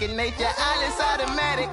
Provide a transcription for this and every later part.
second nature, all is automatic.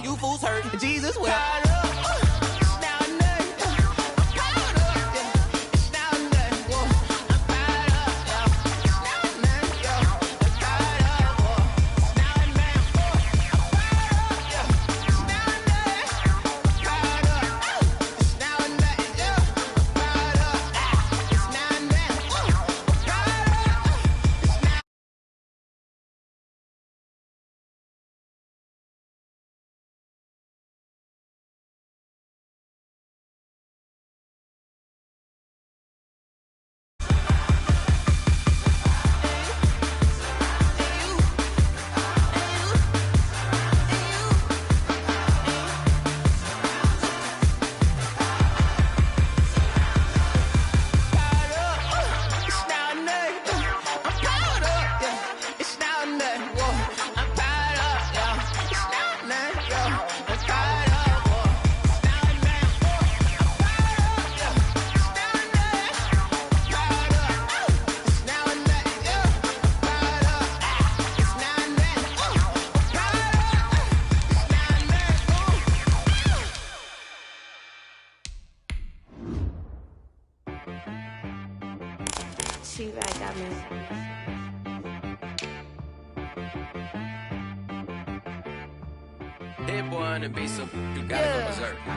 You fools hurt. Jesus will.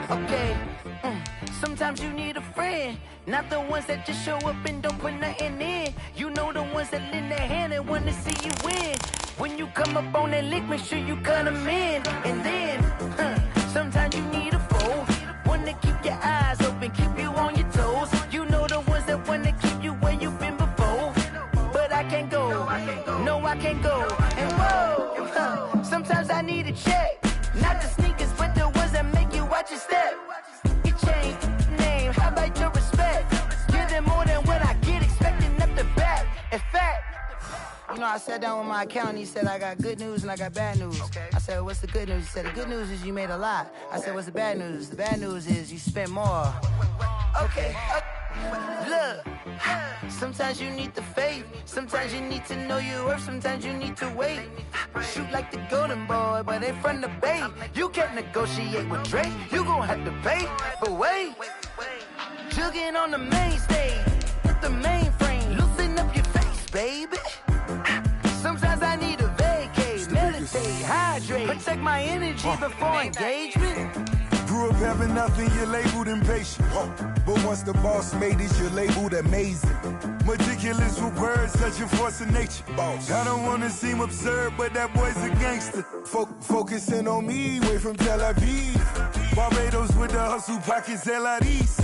Okay, sometimes you need a friend, not the ones that just show up and don't put nothing in. You know the ones that lend their hand and want to see you win. When you come up on that lick, make sure you cut them in. And then, sometimes you need a foe, one to keep your eyes open, keep you on your toes. You know the ones that want to keep you where you've been before. But I can't go, no I can't go. And whoa, sometimes I need a check, not the sneakers but the ones that make you watch your step. Your chain, name, how about your respect? Give them more than what I get, expecting up the back. In fact, you know, I sat down with my accountant, he said, I got good news and I got bad news. Okay. I said, what's the good news? He said, the good news is you made a lot. I said, what's the bad news? The bad news is you spent more. Okay. Look, sometimes you need the faith, sometimes you need to know your worth, sometimes you need to wait. Shoot like the golden boy, but in front of bait. You can't negotiate with Drake, you gon' have to pay. But wait, jugging on the main stage with the mainframe, loosen up your face, baby. Sometimes I need a vacate, meditate, hydrate, protect my energy before engagement. Grew up having nothing, you're labeled impatient. But once the boss made it, you're labeled amazing. Meticulous with words, such a force of nature. I don't wanna seem absurd, but that boy's a gangster. Focusing on me, way from Tel Aviv. Barbados with the hustle pockets, LIDs.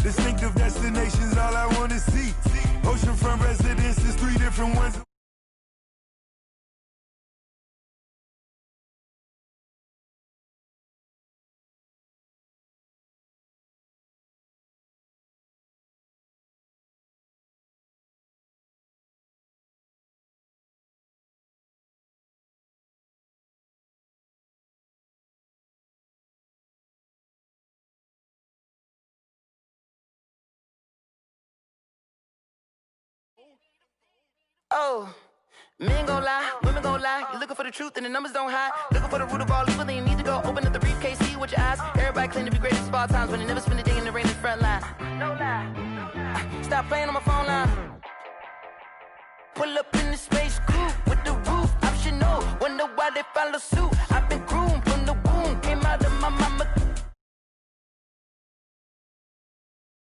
Distinctive destinations, all I wanna see. Oceanfront residences, 3 different ones. Oh, men gon' lie, women gon' lie. You're looking for the truth and the numbers don't hide. Looking for the root of all evil, then you need to go open up the briefcase, see with your eyes. Everybody claim to be great at small times, but they never spend a day in the rain in the front line. No lie. Stop playing on my phone line. Pull up in the space coupe with the roof optional. Wonder why they follow suit. I've been groomed from the womb, came out of my mama.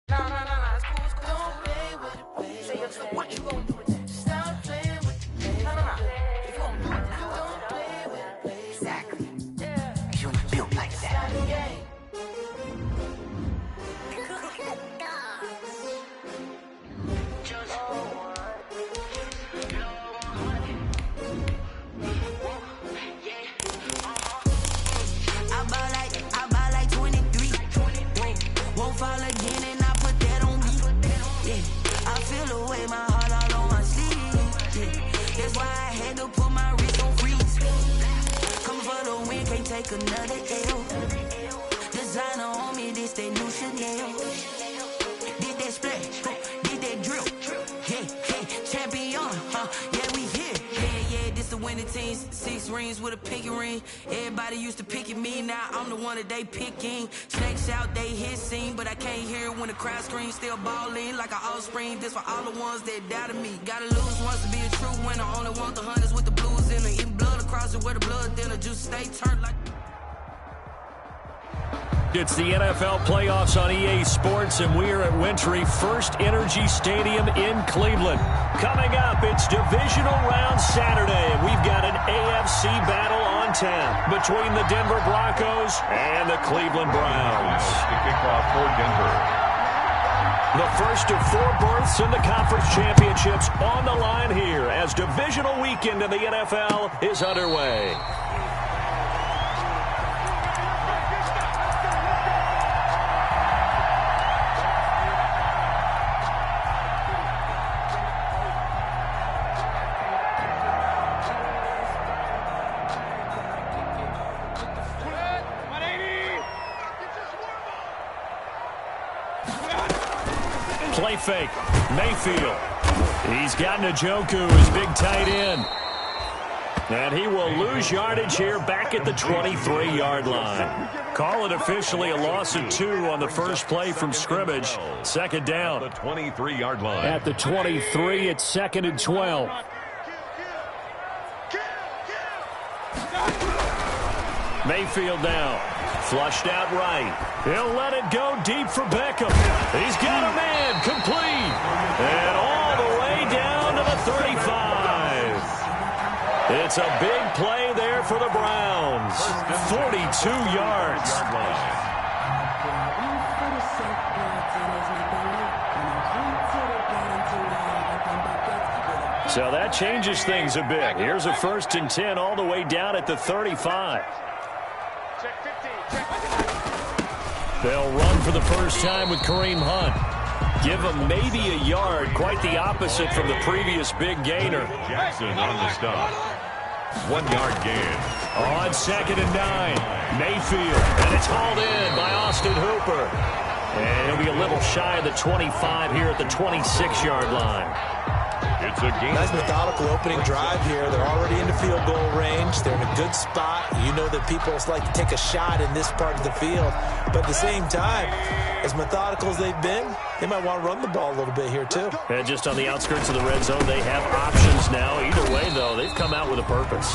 Nah, it's cool. Don't play with it, baby. What you gon' do? Stop playing with another L. Designer on me, this they new Chanel. Did that splash, did that drill. Yeah, champion, yeah, we here. Yeah, this the winning teams. 6 rings with a pinky ring. Everybody used to pick at me, now I'm the one that they picking. Snakes out, they hissing, but I can't hear it when the crowd screams. Still balling like an offspring. This for all the ones that doubted me. Gotta lose once to be a true winner. Only want the hunters with the blues in it. Eating blood across it where the blood dinner. Juice stay turned like... It's the NFL playoffs on EA Sports, and we are at Wintry First Energy Stadium in Cleveland. Coming up, it's divisional round Saturday, and we've got an AFC battle on tap between the Denver Broncos and the Cleveland Browns. The kickoff for Denver. The first of 4 berths in the conference championships on the line here as divisional weekend in the NFL is underway. Play fake. Mayfield. He's got Njoku, his big tight end. And he will lose yardage here back at the 23-yard line. Call it officially a loss of 2 on the first play from scrimmage. Second down. The 23-yard line. At the 23, it's 2nd and 12. Mayfield now. Flushed out right. He'll let it go deep for Beckham. He's got a man complete. And all the way down to the 35. It's a big play there for the Browns. 42 yards. So that changes things a bit. Here's a 1st and 10 all the way down at the 35. They'll run for the first time with Kareem Hunt. Give him maybe a yard, quite the opposite from the previous big gainer. Jackson on the stop. 1-yard gain. On 2nd and 9, Mayfield. And it's hauled in by Austin Hooper. And he'll be a little shy of the 25 here at the 26-yard line. It's a game. Nice methodical opening drive here. They're already into field goal range. They're in a good spot. You know that people like to take a shot in this part of the field. But at the same time, as methodical as they've been, they might want to run the ball a little bit here too. And just on the outskirts of the red zone, they have options now. Either way, though, they've come out with a purpose.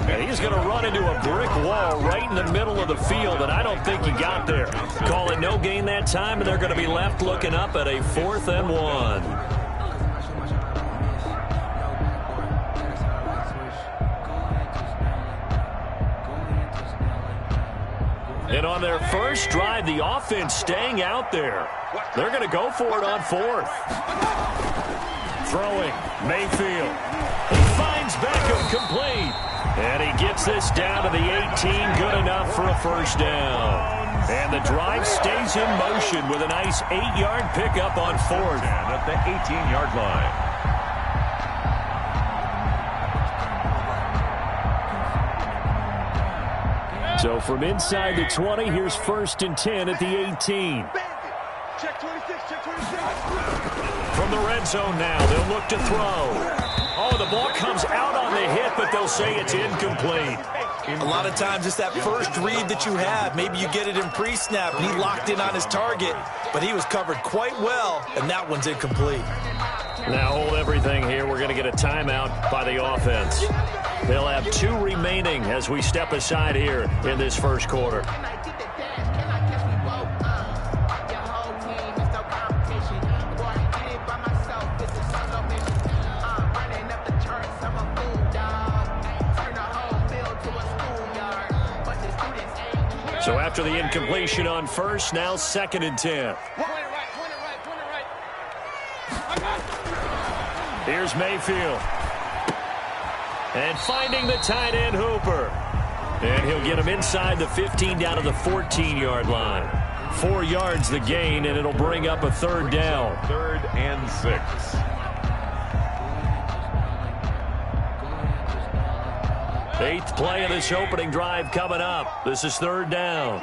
And he's going to run into a brick wall right in the middle of the field, and I don't think he got there. Call it no gain that time, and they're going to be left looking up at a 4th and 1. And on their first drive, the offense staying out there. They're going to go for it on 4th. Throwing, Mayfield. He finds Beckham complete. And he gets this down to the 18, good enough for a first down. And the drive stays in motion with a nice 8-yard pickup on 4th. And at the 18-yard line. So from inside the 20, here's 1st and 10 at the 18. Check 26, check 26. From the red zone now, they'll look to throw. Oh, the ball comes out on the hit, but they'll say it's incomplete. A lot of times it's that first read that you have. Maybe you get it in pre-snap, and he locked in on his target, but he was covered quite well, and that one's incomplete. Now hold everything here. We're going to get a timeout by the offense. They'll have 2 remaining as we step aside here in this first quarter. So after the incompletion on first, now 2nd and 10. Here's Mayfield. And finding the tight end, Hooper. And he'll get him inside the 15 down to the 14-yard line. 4 yards the gain, and it'll bring up a 3rd down. 3rd and 6. 8th play of this opening drive coming up. This is 3rd down.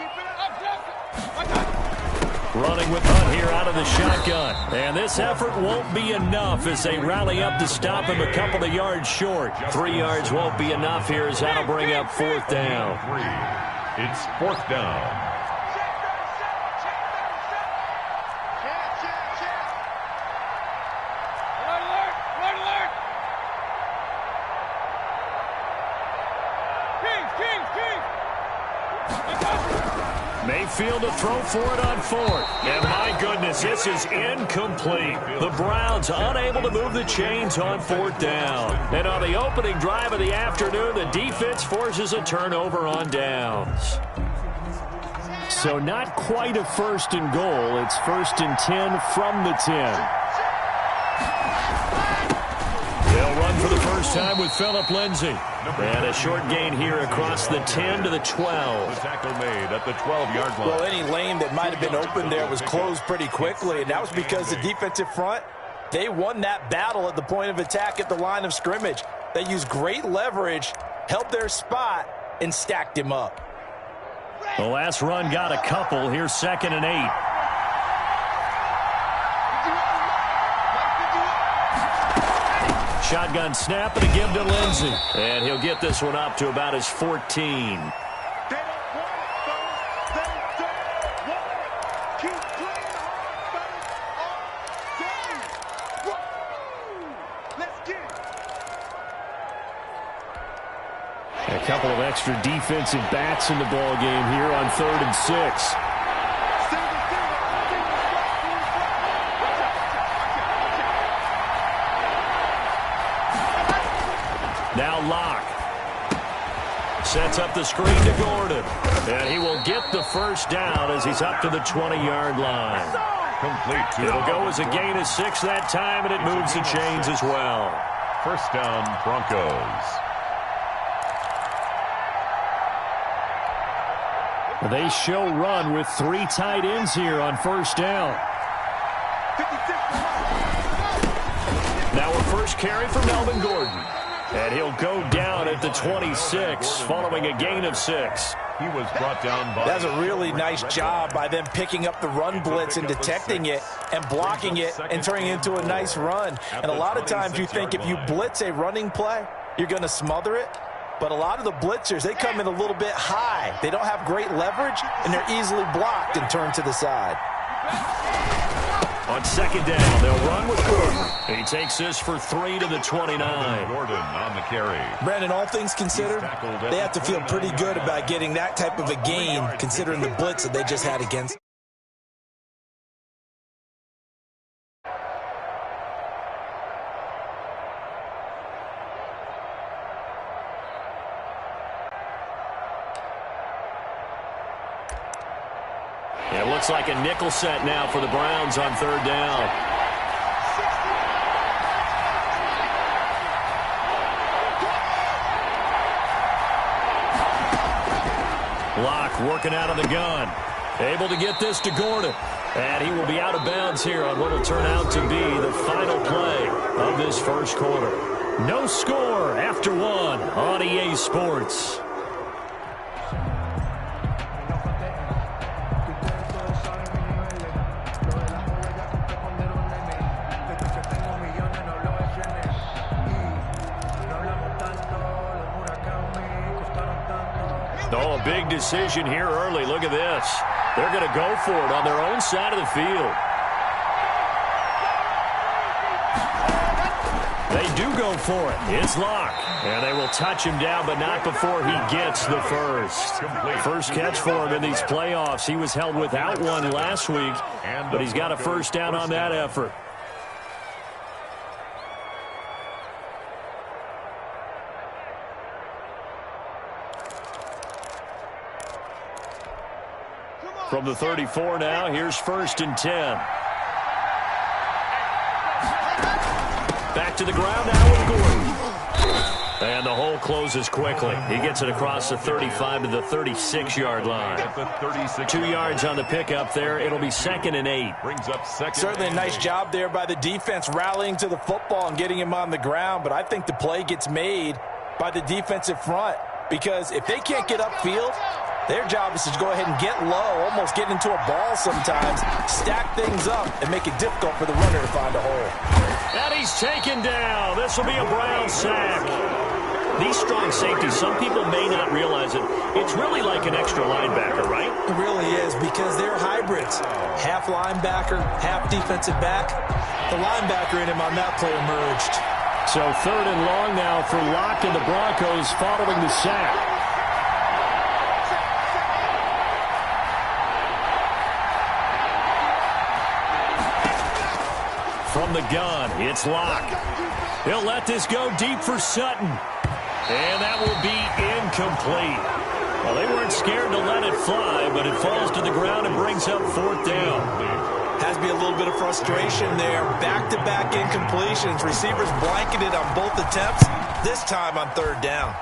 Running with Hunt here out of the shotgun. And this effort won't be enough as they rally up to stop him a couple of yards short. 3 yards won't be enough here as that'll bring up 4th down. It's 4th down. Mayfield to throw for it on 4th. And my goodness, this is incomplete. The Browns unable to move the chains on 4th down. And on the opening drive of the afternoon, the defense forces a turnover on downs. So not quite a 1st and goal. It's 1st and 10 from the 10. They'll run for the first time with Phillip Lindsay. And a short gain here across the 10 to the 12. The tackle made at the 12-yard line. Well, any lane that might have been open there was closed pretty quickly, and that was because the defensive front, they won that battle at the point of attack at the line of scrimmage. They used great leverage, held their spot, and stacked him up. The last run got a couple. Here's 2nd and 8. Shotgun snap and a give to Lindsay. And he'll get this one up to about his 14. A couple of extra defensive backs in the ball game here on 3rd and 6. Now Locke sets up the screen to Gordon. And he will get the first down as he's up to the 20-yard line. Complete. It'll go as a gain of 6 that time, and it moves the chains as well. 1st down, Broncos. They show run with 3 tight ends here on 1st down. Now a first carry for Melvin Gordon. And he'll go down at the 26 following a gain of 6. He was brought down by... That's a really nice job by them picking up the run blitz and detecting it and blocking it and turning it into a nice run. And a lot of times you think if you blitz a running play, you're going to smother it. But a lot of the blitzers, they come in a little bit high. They don't have great leverage, and they're easily blocked and turned to the side. On 2nd down, they'll run with Gordon. He takes this for 3 to the 29. Gordon on the carry. Brandon, all things considered, they have to feel pretty good about getting that type of a gain, considering the blitz that they just had against. It looks like a nickel set now for the Browns on 3rd down. Locke working out of the gun. Able to get this to Gordon. And he will be out of bounds here on what will turn out to be the final play of this first quarter. No score after 1 on EA Sports. Oh, a big decision here early. Look at this. They're going to go for it on their own side of the field. They do go for it. It's Locke. And they will touch him down, but not before he gets the first. First catch for him in these playoffs. He was held without one last week, but he's got a first down on that effort. From the 34 now, here's 1st and 10. Back to the ground now with Gordon. And the hole closes quickly. He gets it across the 35 to the 36-yard line. 2 yards on the pickup there. It'll be 2nd and 8. Brings up 2nd. Certainly a nice job there by the defense rallying to the football and getting him on the ground, but I think the play gets made by the defensive front, because if they can't get upfield, their job is to go ahead and get low, almost get into a ball sometimes, stack things up, and make it difficult for the runner to find a hole. And he's taken down. This will be a Brown sack. These strong safeties, some people may not realize it. It's really like an extra linebacker, right? It really is, because they're hybrids. Half linebacker, half defensive back. The linebacker in him on that play emerged. So 3rd and long now for Locke and the Broncos following the sack. From the gun, it's Locke. He'll let this go deep for Sutton. And that will be incomplete. Well, they weren't scared to let it fly, but it falls to the ground and brings up 4th down. Has to be a little bit of frustration there. Back-to-back incompletions. Receivers blanketed on both attempts, this time on 3rd down.